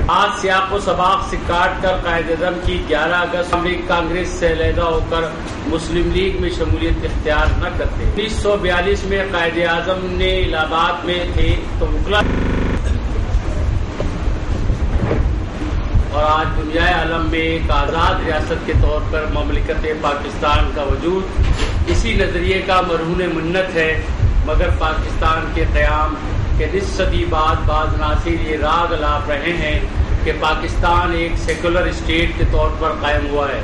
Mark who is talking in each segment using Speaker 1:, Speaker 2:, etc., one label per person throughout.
Speaker 1: آج سیاق و سباق سے کاٹ کر قائد اعظم کی 11 اگست امریکی کانگریس سے علیحدہ ہو کر مسلم لیگ میں شمولیت اختیار نہ کرتے۔ 1942 میں قائد اعظم نے الہ آباد میں تھے تو وکلا اور آج دنیا عالم میں ایک آزاد ریاست کے طور پر مملکت پاکستان کا وجود اسی نظریے کا مرہون منت ہے، مگر پاکستان کے قیام کے نصف صدی بعد بعض ناصر یہ راگ الاپ رہے ہیں کہ پاکستان ایک سیکولر اسٹیٹ کے طور پر قائم ہوا ہے،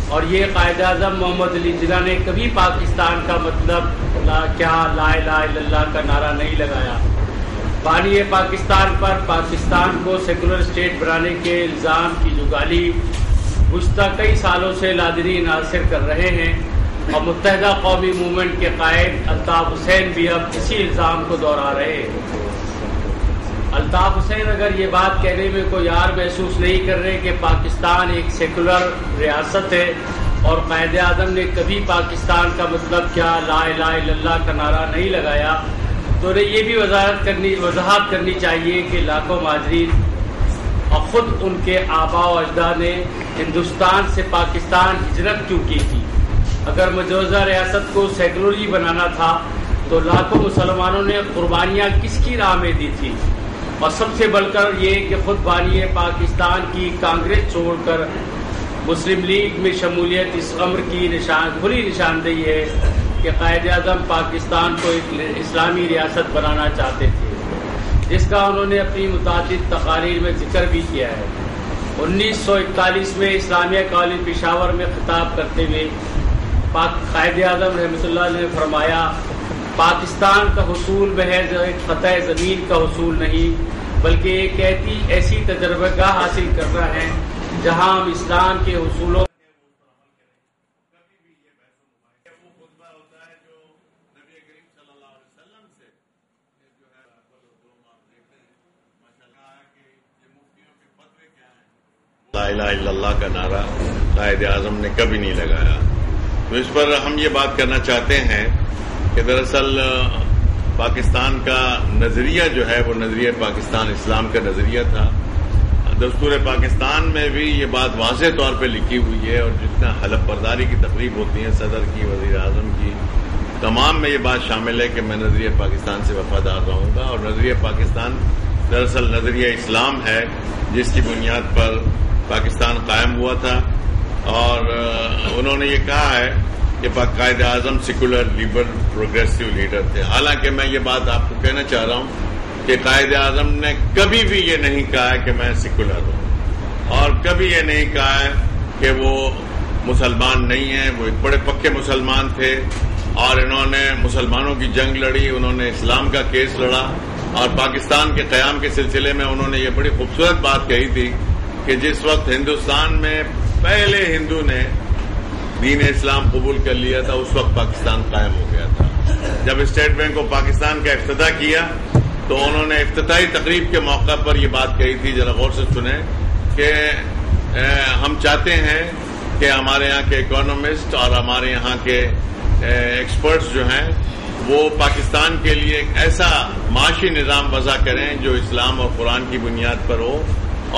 Speaker 1: اور یہ قائد اعظم محمد علی جناح نے کبھی پاکستان کا مطلب لا الہ الا اللہ کا نعرہ نہیں لگایا۔ بانی پاکستان پر پاکستان کو سیکولر اسٹیٹ بنانے کے الزام کی جگالی گزشتہ کئی سالوں سے لادری ناصر کر رہے ہیں، اور متحدہ قومی موومنٹ کے قائد الطاف حسین بھی اب اسی الزام کو دہرا رہے ہیں۔ الطاف حسین اگر یہ بات کہنے میں کوئی یار محسوس نہیں کر رہے کہ پاکستان ایک سیکولر ریاست ہے اور قائد اعظم نے کبھی پاکستان کا مطلب کیا لا الہ الا اللہ کا نعرہ نہیں لگایا، تو انہیں یہ بھی وضاحت کرنی چاہیے کہ لاکھوں مہاجرین اور خود ان کے آباء و اجداد نے ہندوستان سے پاکستان ہجرت کیوں کی تھی؟ اگر مجوزہ ریاست کو سیکولرلی بنانا تھا تو لاکھوں مسلمانوں نے قربانیاں کس کی راہ میں دی تھی؟ اور سب سے بڑھ کر یہ کہ خود بانی پاکستان کی کانگریس چھوڑ کر مسلم لیگ میں شمولیت اس امر کی کھلی نشاندہی ہے کہ قائد اعظم پاکستان کو ایک اسلامی ریاست بنانا چاہتے تھے، جس کا انہوں نے اپنی متعدد تقاریر میں ذکر بھی کیا ہے۔ 1941 میں اسلامیہ کالج پشاور میں خطاب کرتے ہوئے قائد اعظم رحمۃ اللہ نے فرمایا، پاکستان کا حصول محض ایک فتح زمین کا حصول نہیں بلکہ ایک ایسی تجربہ گاہ حاصل کرنا ہے جہاں ہم اسلام کے حصولوں
Speaker 2: لا الہ الا اللہ کا نعرہ قائد اعظم نے کبھی نہیں لگایا۔ تو اس پر ہم یہ بات کرنا چاہتے ہیں کہ دراصل پاکستان کا نظریہ جو ہے وہ نظریہ پاکستان اسلام کا نظریہ تھا۔ دستور پاکستان میں بھی یہ بات واضح طور پہ لکھی ہوئی ہے، اور جتنا حلف برداری کی تقریب ہوتی ہے صدر کی، وزیر اعظم کی، تمام میں یہ بات شامل ہے کہ میں نظریہ پاکستان سے وفادار رہوں گا، اور نظریہ پاکستان دراصل نظریہ اسلام ہے جس کی بنیاد پر پاکستان قائم ہوا تھا۔ اور انہوں نے یہ کہا ہے کہ Quaid Azam secular liberal progressive leader تھے، حالانکہ میں یہ بات آپ کو کہنا چاہ رہا ہوں کہ قائد اعظم نے کبھی بھی یہ نہیں کہا ہے کہ میں سیکولر ہوں، اور کبھی یہ نہیں کہا ہے کہ وہ مسلمان نہیں ہیں۔ وہ ایک بڑے پکے مسلمان تھے، اور انہوں نے مسلمانوں کی جنگ لڑی، انہوں نے اسلام کا کیس لڑا، اور پاکستان کے قیام کے سلسلے میں انہوں نے یہ بڑی خوبصورت بات کہی تھی کہ جس وقت ہندوستان میں پہلے ہندو نے دین اسلام قبول کر لیا تھا اس وقت پاکستان قائم ہو گیا تھا۔ جب اسٹیٹ بینک آف پاکستان کا افتتاح کیا تو انہوں نے افتتاحی تقریب کے موقع پر یہ بات کہی تھی، ذرا غور سے سنیں، کہ ہم چاہتے ہیں کہ ہمارے یہاں کے اکانومسٹ اور ہمارے یہاں کے ایکسپرٹس جو ہیں وہ پاکستان کے لیے ایک ایسا معاشی نظام وضع کریں جو اسلام اور قرآن کی بنیاد پر ہو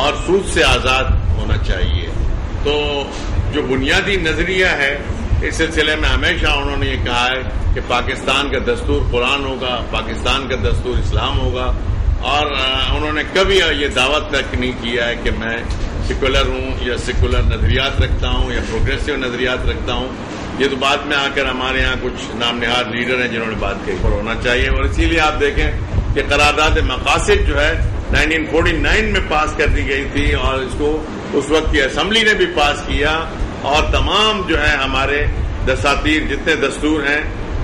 Speaker 2: اور سود سے آزاد ہونا چاہیے۔ تو جو بنیادی نظریہ ہے اس سلسلے میں ہمیشہ انہوں نے یہ کہا ہے کہ پاکستان کا دستور قرآن ہوگا، پاکستان کا دستور اسلام ہوگا، اور انہوں نے کبھی یہ دعوت تک نہیں کیا ہے کہ میں سیکولر ہوں یا سیکولر نظریات رکھتا ہوں یا پروگریسو نظریات رکھتا ہوں۔ یہ تو بعد میں آ کر ہمارے یہاں کچھ نام نہاد لیڈر ہیں جنہوں نے بات کہی پر ہونا چاہیے، اور اسی لیے آپ دیکھیں کہ قرارداد مقاصد جو ہے 1949 میں پاس کر دی گئی تھی، اور اس کو اس وقت کی اسمبلی نے بھی پاس کیا، اور تمام جو ہے ہمارے دساتیر جتنے دستور ہیں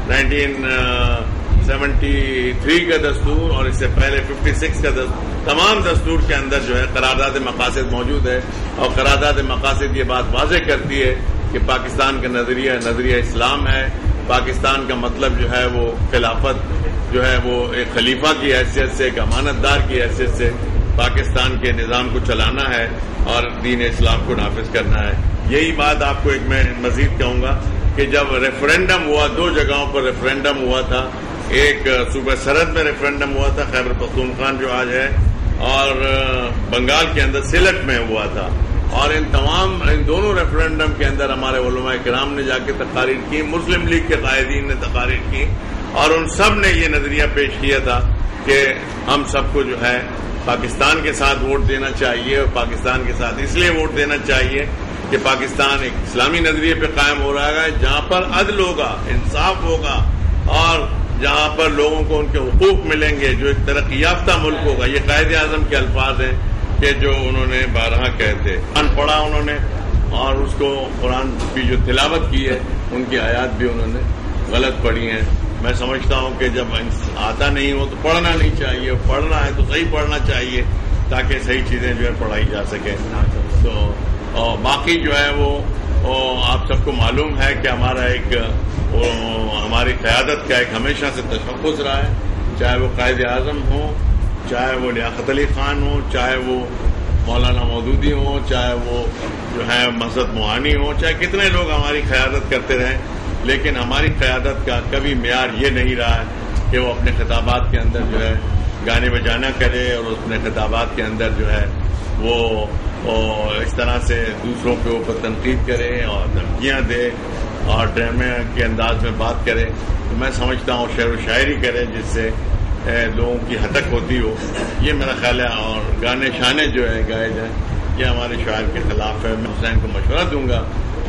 Speaker 2: 1973 کا دستور اور اس سے پہلے 56 کا دستور، تمام دستور کے اندر جو ہے قرارداد مقاصد موجود ہے، اور قرارداد مقاصد یہ بات واضح کرتی ہے کہ پاکستان کا نظریہ اسلام ہے۔ پاکستان کا مطلب جو ہے وہ خلافت جو ہے وہ ایک خلیفہ کی حیثیت سے، ایک امانت دار کی حیثیت سے پاکستان کے نظام کو چلانا ہے اور دین اسلام کو نافذ کرنا ہے۔ یہی بات آپ کو ایک میں مزید کہوں گا کہ جب ریفرینڈم ہوا، 2 جگہوں پر ریفرینڈم ہوا تھا، ایک صوبہ سرحد میں ریفرینڈم ہوا تھا خیبر پختونخوا جو آج ہے، اور بنگال کے اندر سلٹ میں ہوا تھا، اور ان دونوں ریفرینڈم کے اندر ہمارے علماء کرام نے جا کے تقاریر کی، مسلم لیگ کے قائدین نے تقاریر کی، اور ان سب نے یہ نظریہ پیش کیا تھا کہ ہم سب کو جو ہے پاکستان کے ساتھ ووٹ دینا چاہیے، اور پاکستان کے ساتھ اس لیے ووٹ دینا چاہیے کہ پاکستان ایک اسلامی نظریے پہ قائم ہو رہا ہے، جہاں پر عدل ہوگا، انصاف ہوگا، اور جہاں پر لوگوں کو ان کے حقوق ملیں گے، جو ایک ترقی یافتہ ملک ہوگا۔ یہ قائد اعظم کے الفاظ ہیں کہ جو انہوں نے بارہا کہتے قرآن پڑھا انہوں نے، اور اس کو قرآن کی جو تلاوت کی ہے ان کی آیات بھی انہوں نے غلط پڑھی ہیں۔ میں سمجھتا ہوں کہ جب آتا نہیں ہو تو پڑھنا نہیں چاہیے، پڑھنا ہے تو صحیح پڑھنا چاہیے تاکہ صحیح چیزیں جو ہے پڑھائی جا سکیں۔ تو باقی جو ہے وہ آپ سب کو معلوم ہے کہ ہمارا ایک ہماری قیادت کا ایک ہمیشہ سے تشخص رہا ہے، چاہے وہ قائد اعظم ہوں، چاہے وہ لیاقت علی خان ہوں، چاہے وہ مولانا مودودی ہوں، چاہے وہ جو ہے مسعد موہانی ہوں، چاہے کتنے لوگ ہماری قیادت کرتے رہیں، لیکن ہماری قیادت کا کبھی معیار یہ نہیں رہا ہے کہ وہ اپنے خطابات کے اندر جو ہے گانے بجانا کرے، اور اپنے خطابات کے اندر جو ہے وہ اس طرح سے دوسروں کے اوپر تنقید کرے اور دھمکیاں دے اور ڈرامے کے انداز میں بات کرے۔ تو میں سمجھتا ہوں شعر و شاعری کرے جس سے لوگوں کی ہتک ہوتی ہو، یہ میرا خیال ہے۔ اور گانے شانے جو ہے گائے جائیں، یہ ہمارے شاعر کے خلاف ہے۔ میں حسین کو مشورہ دوں گا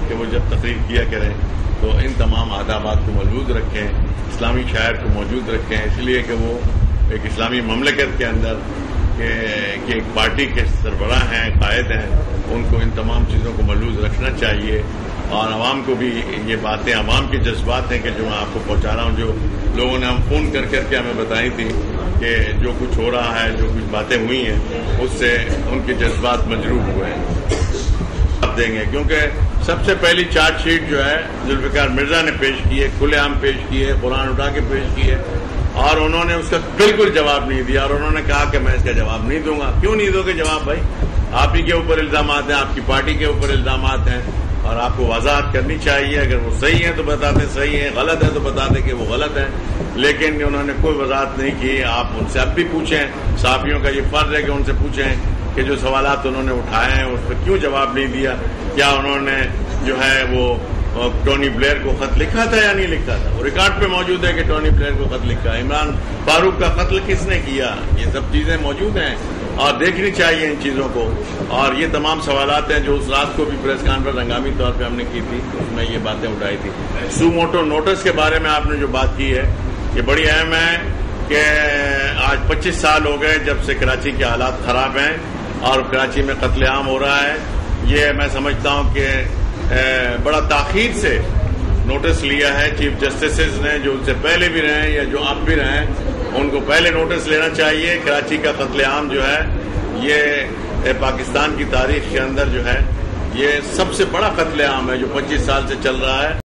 Speaker 2: کہ وہ جب تقریر کیا کریں تو ان تمام آدابات کو موجود رکھیں، اسلامی شاعر کو موجود رکھیں، اس لیے کہ وہ ایک اسلامی مملکت کے اندر کہ ایک پارٹی کے سربراہ ہیں، قائد ہیں، ان کو ان تمام چیزوں کو ملحوظ رکھنا چاہیے، اور عوام کو بھی یہ باتیں عوام کے جذبات ہیں کہ جو میں آپ کو پہنچا رہا ہوں، جو لوگوں نے ہم فون کر کے ہمیں بتائی تھی کہ جو کچھ ہو رہا ہے، جو کچھ باتیں ہوئی ہیں، اس سے ان کے جذبات مجروح ہوئے ہیں، آپ دیں گے، کیونکہ سب سے پہلی چارج شیٹ جو ہے ذوالفقار مرزا نے پیش کی ہے، کھلے عام پیش کی ہے، قرآن اٹھا کے پیش کی ہے، اور انہوں نے اس کا بالکل جواب نہیں دیا، اور انہوں نے کہا کہ میں اس کا جواب نہیں دوں گا۔ کیوں نہیں دو گے جواب بھائی؟ آپ ہی کے اوپر الزامات ہیں، آپ کی پارٹی کے اوپر الزامات ہیں، اور آپ کو وضاحت کرنی چاہیے۔ اگر وہ صحیح ہیں تو بتا دیں صحیح ہیں، غلط ہیں تو بتا دیں کہ وہ غلط ہیں، لیکن انہوں نے کوئی وضاحت نہیں کی۔ آپ ان سے اب بھی پوچھیں، صحافیوں کا یہ فرض ہے کہ ان سے پوچھیں کہ جو سوالات انہوں نے اٹھائے ہیں اس پہ کیوں جواب نہیں دیا، کیا انہوں نے جو ہے وہ ٹونی بلیئر کو خط لکھا تھا یا نہیں لکھا تھا؟ وہ ریکارڈ پہ موجود ہے کہ ٹونی بلیئر کو خط لکھا، عمران فاروق کا قتل کس نے کیا، یہ سب چیزیں موجود ہیں اور دیکھنی چاہیے ان چیزوں کو۔ اور یہ تمام سوالات ہیں جو اس رات کو بھی پریس کانفرنس ہنگامی طور پہ ہم نے کی تھی، اس میں یہ باتیں اٹھائی تھی۔ سو موٹو نوٹس کے بارے میں آپ نے جو بات کی ہے یہ بڑی اہم ہے کہ آج 25 سال ہو گئے جب سے کراچی کے حالات خراب ہیں اور کراچی میں قتل عام ہو رہا ہے۔ یہ میں سمجھتا ہوں کہ بڑا تاخیر سے نوٹس لیا ہے چیف جسٹسز نے، جو ان سے پہلے بھی رہے ہیں یا جو اب بھی رہے ہیں، ان کو پہلے نوٹس لینا چاہیے۔ کراچی کا قتل عام جو ہے یہ پاکستان کی تاریخ کے اندر جو ہے یہ سب سے بڑا قتل عام ہے جو 25 سال سے چل رہا ہے۔